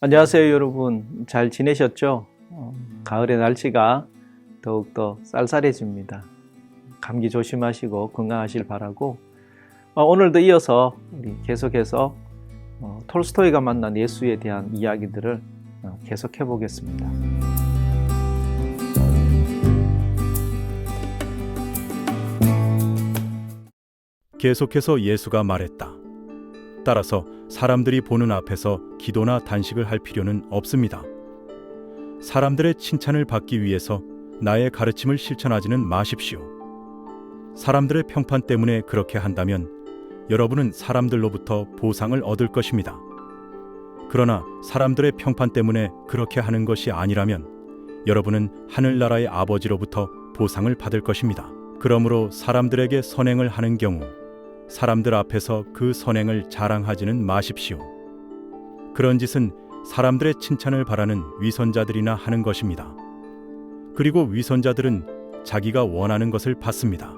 안녕하세요, 여러분. 잘 지내셨죠? 가을의 날씨가 더욱더 쌀쌀해집니다. 감기 조심하시고 건강하실 바라고, 오늘도 이어서 우리 계속해서 톨스토이가 만난 예수에 대한 이야기들을 계속해 보겠습니다. 계속해서 예수가 말했다. 따라서 사람들이 보는 앞에서 기도나 단식을 할 필요는 없습니다. 사람들의 칭찬을 받기 위해서 나의 가르침을 실천하지는 마십시오. 사람들의 평판 때문에 그렇게 한다면 여러분은 사람들로부터 보상을 얻을 것입니다. 그러나 사람들의 평판 때문에 그렇게 하는 것이 아니라면 여러분은 하늘나라의 아버지로부터 보상을 받을 것입니다. 그러므로 사람들에게 선행을 하는 경우 사람들 앞에서 그 선행을 자랑하지는 마십시오. 그런 짓은 사람들의 칭찬을 바라는 위선자들이나 하는 것입니다. 그리고 위선자들은 자기가 원하는 것을 받습니다.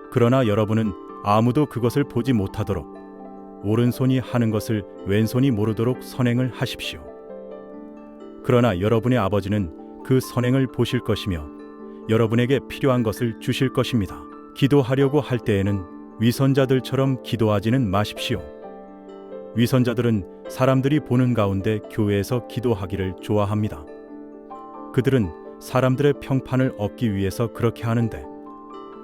그러나 여러분은 아무도 그것을 보지 못하도록 오른손이 하는 것을 왼손이 모르도록 선행을 하십시오. 그러나 여러분의 아버지는 그 선행을 보실 것이며 여러분에게 필요한 것을 주실 것입니다. 기도하려고 할 때에는 위선자들처럼 기도하지는 마십시오. 위선자들은 사람들이 보는 가운데 교회에서 기도하기를 좋아합니다. 그들은 사람들의 평판을 얻기 위해서 그렇게 하는데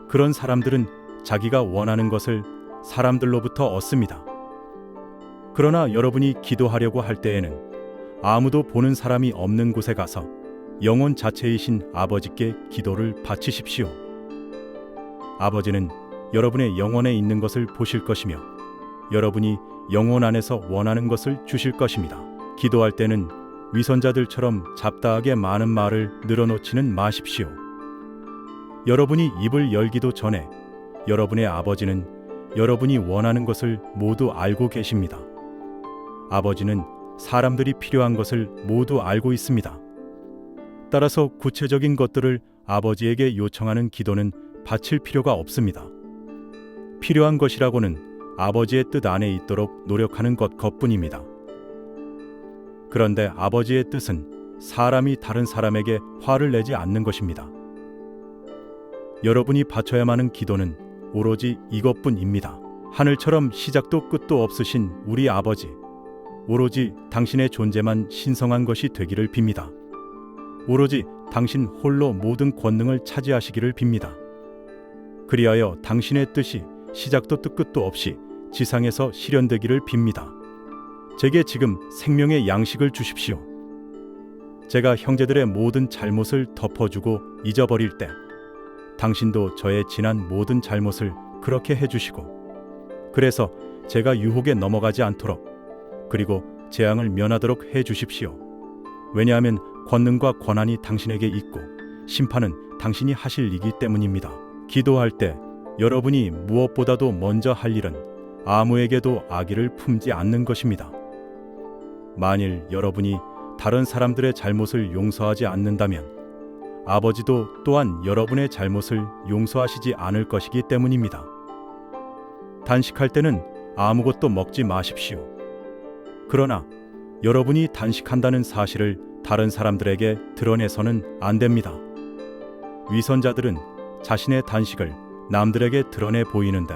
그런 사람들은 자기가 원하는 것을 사람들로부터 얻습니다. 그러나 여러분이 기도하려고 할 때에는 아무도 보는 사람이 없는 곳에 가서 영혼 자체이신 아버지께 기도를 바치십시오. 아버지는 여러분의 영혼에 있는 것을 보실 것이며 여러분이 영혼 안에서 원하는 것을 주실 것입니다. 기도할 때는 위선자들처럼 잡다하게 많은 말을 늘어놓지는 마십시오. 여러분이 입을 열기도 전에 여러분의 아버지는 여러분이 원하는 것을 모두 알고 계십니다. 아버지는 사람들이 필요한 것을 모두 알고 있습니다. 따라서 구체적인 것들을 아버지에게 요청하는 기도는 바칠 필요가 없습니다. 필요한 것이라고는 아버지의 뜻 안에 있도록 노력하는 것뿐입니다. 그런데 아버지의 뜻은 사람이 다른 사람에게 화를 내지 않는 것입니다. 여러분이 바쳐야만 하는 기도는 오로지 이것뿐입니다. 하늘처럼 시작도 끝도 없으신 우리 아버지, 오로지 당신의 존재만 신성한 것이 되기를 빕니다. 오로지 당신 홀로 모든 권능을 차지하시기를 빕니다. 그리하여 당신의 뜻이 시작도 끝도 없이 지상에서 실현되기를 빕니다. 제게 지금 생명의 양식을 주십시오. 제가 형제들의 모든 잘못을 덮어주고 잊어버릴 때 당신도 저의 지난 모든 잘못을 그렇게 해주시고 그래서 제가 유혹에 넘어가지 않도록 그리고 재앙을 면하도록 해주십시오. 왜냐하면 권능과 권한이 당신에게 있고 심판은 당신이 하실 일이기 때문입니다. 기도할 때 여러분이 무엇보다도 먼저 할 일은 아무에게도 악의를 품지 않는 것입니다. 만일 여러분이 다른 사람들의 잘못을 용서하지 않는다면 아버지도 또한 여러분의 잘못을 용서하시지 않을 것이기 때문입니다. 단식할 때는 아무것도 먹지 마십시오. 그러나 여러분이 단식한다는 사실을 다른 사람들에게 드러내서는 안 됩니다. 위선자들은 자신의 단식을 남들에게 드러내 보이는데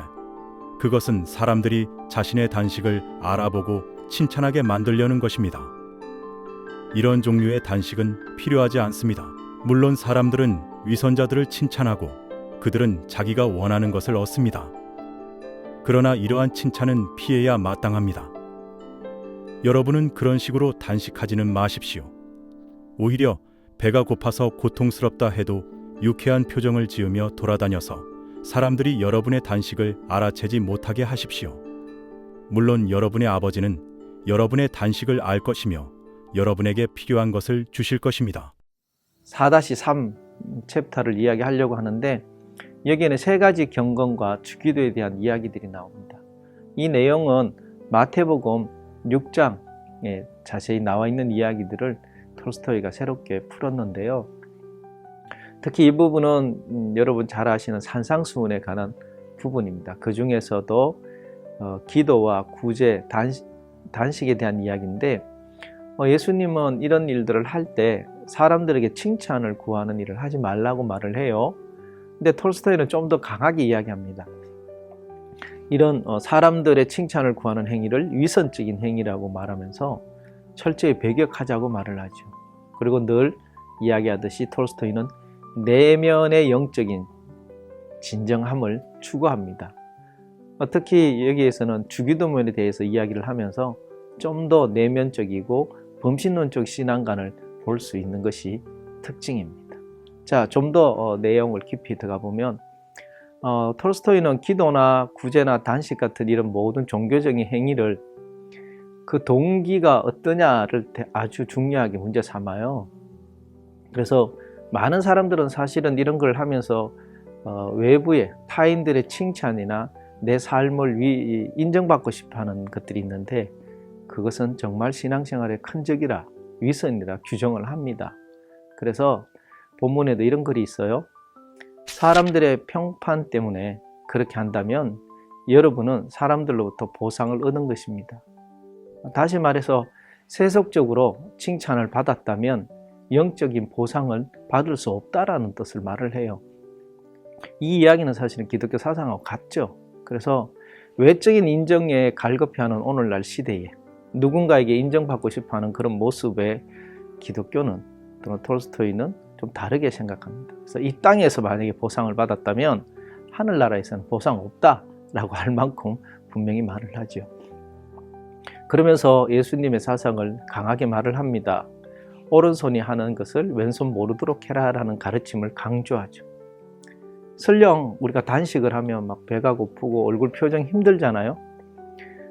그것은 사람들이 자신의 단식을 알아보고 칭찬하게 만들려는 것입니다. 이런 종류의 단식은 필요하지 않습니다. 물론 사람들은 위선자들을 칭찬하고 그들은 자기가 원하는 것을 얻습니다. 그러나 이러한 칭찬은 피해야 마땅합니다. 여러분은 그런 식으로 단식하지는 마십시오. 오히려 배가 고파서 고통스럽다 해도 유쾌한 표정을 지으며 돌아다녀서 사람들이 여러분의 단식을 알아채지 못하게 하십시오. 물론 여러분의 아버지는 여러분의 단식을 알 것이며 여러분에게 필요한 것을 주실 것입니다. 4-3 챕터를 이야기하려고 하는데 여기에는 세 가지 경건과 주기도에 대한 이야기들이 나옵니다. 이 내용은 마태복음 6장에 자세히 나와 있는 이야기들을 톨스토이가 새롭게 풀었는데요. 특히 이 부분은 여러분 잘 아시는 산상수훈에 관한 부분입니다. 그 중에서도 기도와 구제, 단식에 대한 이야기인데 예수님은 이런 일들을 할 때 사람들에게 칭찬을 구하는 일을 하지 말라고 말을 해요. 근데 톨스토이는 좀 더 강하게 이야기합니다. 이런 사람들의 칭찬을 구하는 행위를 위선적인 행위라고 말하면서 철저히 배격하자고 말을 하죠. 그리고 늘 이야기하듯이 톨스토이는 내면의 영적인 진정함을 추구합니다. 특히 여기에서는 주기도문에 대해서 이야기를 하면서 좀 더 내면적이고 범신론적 신앙관을 볼 수 있는 것이 특징입니다. 자, 좀 더 내용을 깊이 들어가 보면 톨스토이는 기도나 구제나 단식 같은 이런 모든 종교적인 행위를 그 동기가 어떠냐를 아주 중요하게 문제 삼아요. 그래서 많은 사람들은 사실은 이런 걸 하면서 외부의 타인들의 칭찬이나 내 삶을 인정받고 싶어하는 것들이 있는데 그것은 정말 신앙생활의 큰 적이라 위선이라 규정을 합니다. 그래서 본문에도 이런 글이 있어요. 사람들의 평판 때문에 그렇게 한다면 여러분은 사람들로부터 보상을 얻은 것입니다. 다시 말해서 세속적으로 칭찬을 받았다면 영적인 보상을 받을 수 없다라는 뜻을 말을 해요. 이 이야기는 사실은 기독교 사상하고 같죠. 그래서 외적인 인정에 갈급해하는 오늘날 시대에 누군가에게 인정받고 싶어하는 그런 모습에 기독교는 또는 톨스토이는 좀 다르게 생각합니다. 그래서 이 땅에서 만약에 보상을 받았다면 하늘나라에서는 보상 없다라고 할 만큼 분명히 말을 하죠. 그러면서 예수님의 사상을 강하게 말을 합니다. 오른손이 하는 것을 왼손 모르도록 해라라는 가르침을 강조하죠. 설령 우리가 단식을 하면 막 배가 고프고 얼굴 표정 힘들잖아요.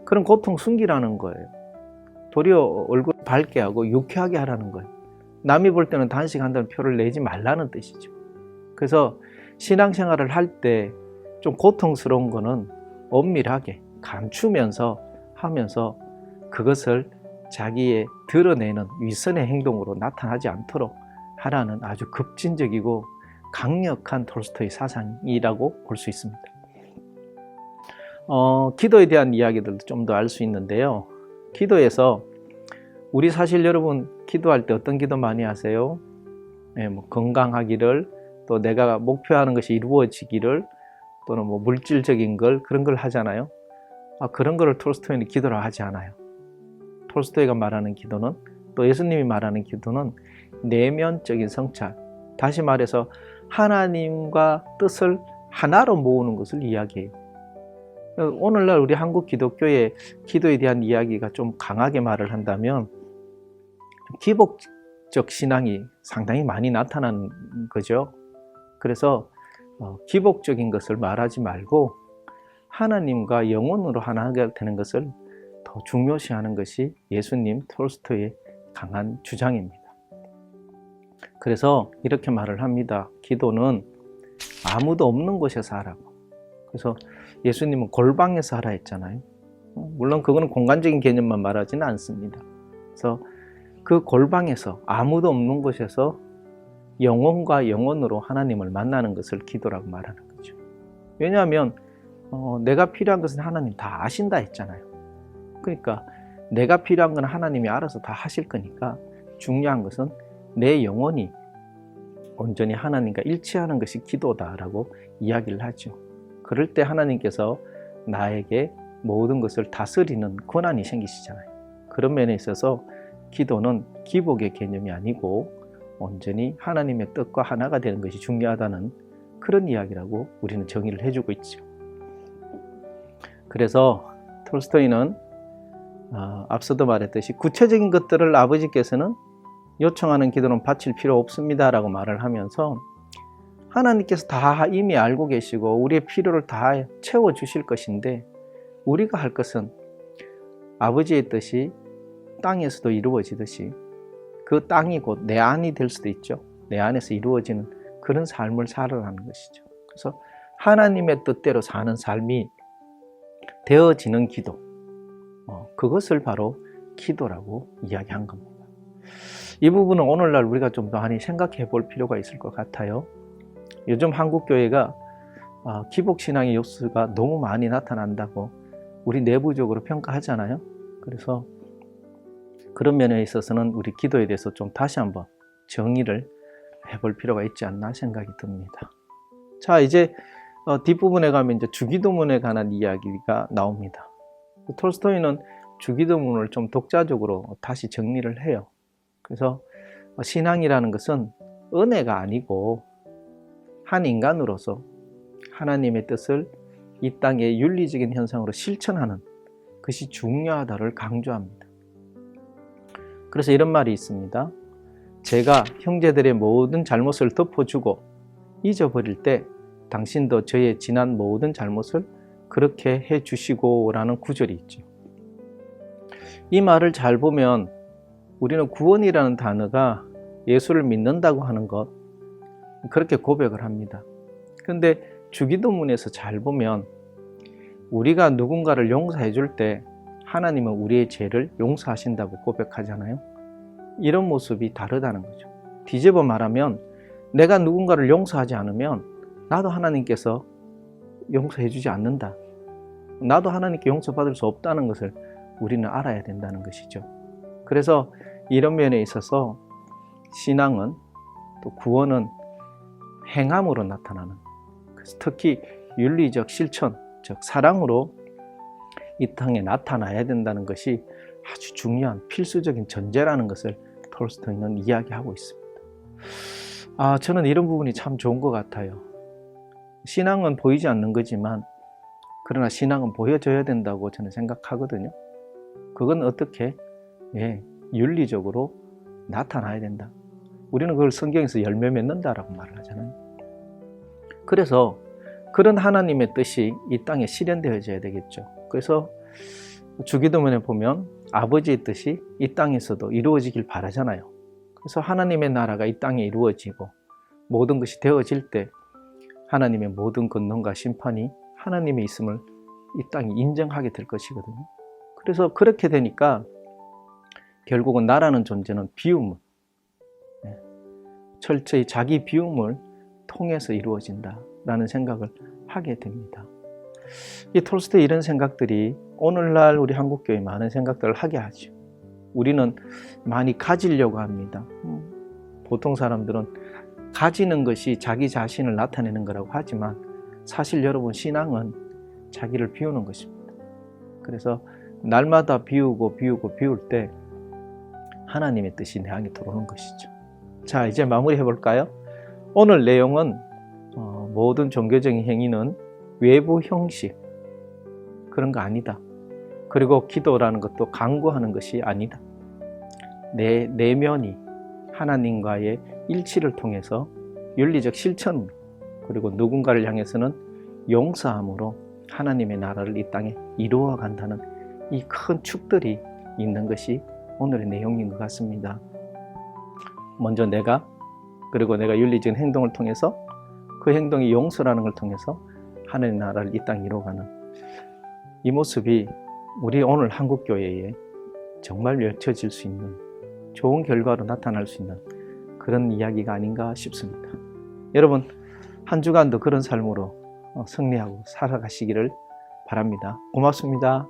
그런 고통 숨기라는 거예요. 도리어 얼굴 밝게 하고 유쾌하게 하라는 거예요. 남이 볼 때는 단식한다는 표를 내지 말라는 뜻이죠. 그래서 신앙생활을 할 때 좀 고통스러운 거는 엄밀하게 감추면서 하면서 그것을 자기의 드러내는 위선의 행동으로 나타나지 않도록 하라는 아주 급진적이고 강력한 톨스토이 사상이라고 볼 수 있습니다. 기도에 대한 이야기들도 좀 더 알 수 있는데요. 기도에서 우리 사실 여러분 기도할 때 어떤 기도 많이 하세요? 건강하기를, 또 내가 목표하는 것이 이루어지기를, 또는 물질적인 걸, 그런 걸 하잖아요. 그런 거를 톨스토이는 기도라 하지 않아요. 톨스토이가 말하는 기도는, 또 예수님이 말하는 기도는 내면적인 성찰, 다시 말해서 하나님과 뜻을 하나로 모으는 것을 이야기해요. 오늘날 우리 한국 기독교의 기도에 대한 이야기가 좀 강하게 말을 한다면 기복적 신앙이 상당히 많이 나타나는 거죠. 그래서 기복적인 것을 말하지 말고 하나님과 영혼으로 하나가 되는 것을 더 중요시하는 것이 예수님 톨스토이의 강한 주장입니다. 그래서 이렇게 말을 합니다. 기도는 아무도 없는 곳에서 하라고. 그래서 예수님은 골방에서 하라 했잖아요. 물론 그거는 공간적인 개념만 말하지는 않습니다. 그래서 그 골방에서, 아무도 없는 곳에서 영혼과 영혼으로 하나님을 만나는 것을 기도라고 말하는 거죠. 왜냐하면 내가 필요한 것은 하나님 다 아신다 했잖아요. 그러니까 내가 필요한 건 하나님이 알아서 다 하실 거니까 중요한 것은 내 영혼이 온전히 하나님과 일치하는 것이 기도다라고 이야기를 하죠. 그럴 때 하나님께서 나에게 모든 것을 다스리는 권한이 생기시잖아요. 그런 면에 있어서 기도는 기복의 개념이 아니고 온전히 하나님의 뜻과 하나가 되는 것이 중요하다는 그런 이야기라고 우리는 정의를 해주고 있죠. 그래서 톨스토이는 앞서도 말했듯이 구체적인 것들을 아버지께서는 요청하는 기도는 바칠 필요 없습니다 라고 말을 하면서 하나님께서 다 이미 알고 계시고 우리의 필요를 다 채워주실 것인데 우리가 할 것은 아버지의 뜻이 땅에서도 이루어지듯이 그 땅이 곧 내 안이 될 수도 있죠. 내 안에서 이루어지는 그런 삶을 살아가는 것이죠. 그래서 하나님의 뜻대로 사는 삶이 되어지는 기도, 그것을 바로 기도라고 이야기한 겁니다. 이 부분은 오늘날 우리가 좀 더 많이 생각해 볼 필요가 있을 것 같아요. 요즘 한국교회가 기복신앙의 요소가 너무 많이 나타난다고 우리 내부적으로 평가하잖아요. 그래서 그런 면에 있어서는 우리 기도에 대해서 좀 다시 한번 정의를 해볼 필요가 있지 않나 생각이 듭니다. 자, 이제 뒷부분에 가면 이제 주기도문에 관한 이야기가 나옵니다. 톨스토이는 주기도문을 좀 독자적으로 다시 정리를 해요. 그래서 신앙이라는 것은 은혜가 아니고 한 인간으로서 하나님의 뜻을 이 땅의 윤리적인 현상으로 실천하는 것이 중요하다를 강조합니다. 그래서 이런 말이 있습니다. 제가 형제들의 모든 잘못을 덮어주고 잊어버릴 때 당신도 저의 지난 모든 잘못을 그렇게 해주시고 라는 구절이 있죠. 이 말을 잘 보면 우리는 구원이라는 단어가 예수를 믿는다고 하는 것, 그렇게 고백을 합니다. 그런데 주기도문에서 잘 보면 우리가 누군가를 용서해 줄 때 하나님은 우리의 죄를 용서하신다고 고백하잖아요. 이런 모습이 다르다는 거죠. 뒤집어 말하면 내가 누군가를 용서하지 않으면 나도 하나님께서 용서해 주지 않는다. 나도 하나님께 용서받을 수 없다는 것을 우리는 알아야 된다는 것이죠. 그래서 이런 면에 있어서 신앙은 또 구원은 행함으로 나타나는, 그래서 특히 윤리적 실천, 즉 사랑으로 이 땅에 나타나야 된다는 것이 아주 중요한 필수적인 전제라는 것을 톨스토이는 이야기하고 있습니다. 저는 이런 부분이 참 좋은 것 같아요. 신앙은 보이지 않는 거지만 그러나 신앙은 보여줘야 된다고 저는 생각하거든요. 그건 어떻게? 윤리적으로 나타나야 된다. 우리는 그걸 성경에서 열매 맺는다라고 말을 하잖아요. 그래서 그런 하나님의 뜻이 이 땅에 실현되어져야 되겠죠. 그래서 주기도문에 보면 아버지의 뜻이 이 땅에서도 이루어지길 바라잖아요. 그래서 하나님의 나라가 이 땅에 이루어지고 모든 것이 되어질 때 하나님의 모든 권능과 심판이 하나님의 있음을 이 땅이 인정하게 될 것이거든요. 그래서 그렇게 되니까 결국은 나라는 존재는 비움을, 철저히 자기 비움을 통해서 이루어진다라는 생각을 하게 됩니다. 이 톨스토이 이런 생각들이 오늘날 우리 한국교회 많은 생각들을 하게 하죠. 우리는 많이 가지려고 합니다. 보통 사람들은 가지는 것이 자기 자신을 나타내는 거라고 하지만 사실 여러분, 신앙은 자기를 비우는 것입니다. 그래서 날마다 비우고 비울 때 하나님의 뜻이 내 안에 들어오는 것이죠. 자, 이제 마무리해 볼까요? 오늘 내용은 모든 종교적인 행위는 외부 형식, 그런 거 아니다. 그리고 기도라는 것도 강구하는 것이 아니다. 내 내면이 하나님과의 일치를 통해서 윤리적 실천으로, 그리고 누군가를 향해서는 용서함으로 하나님의 나라를 이 땅에 이루어 간다는 이 큰 축들이 있는 것이 오늘의 내용인 것 같습니다. 먼저 그리고 내가 윤리적인 행동을 통해서, 그 행동이 용서라는 걸 통해서 하나님의 나라를 이 땅에 이루어가는 이 모습이 우리 오늘 한국교회에 정말 펼쳐질 수 있는 좋은 결과로 나타날 수 있는 그런 이야기가 아닌가 싶습니다. 여러분, 한 주간도 그런 삶으로 승리하고 살아가시기를 바랍니다. 고맙습니다.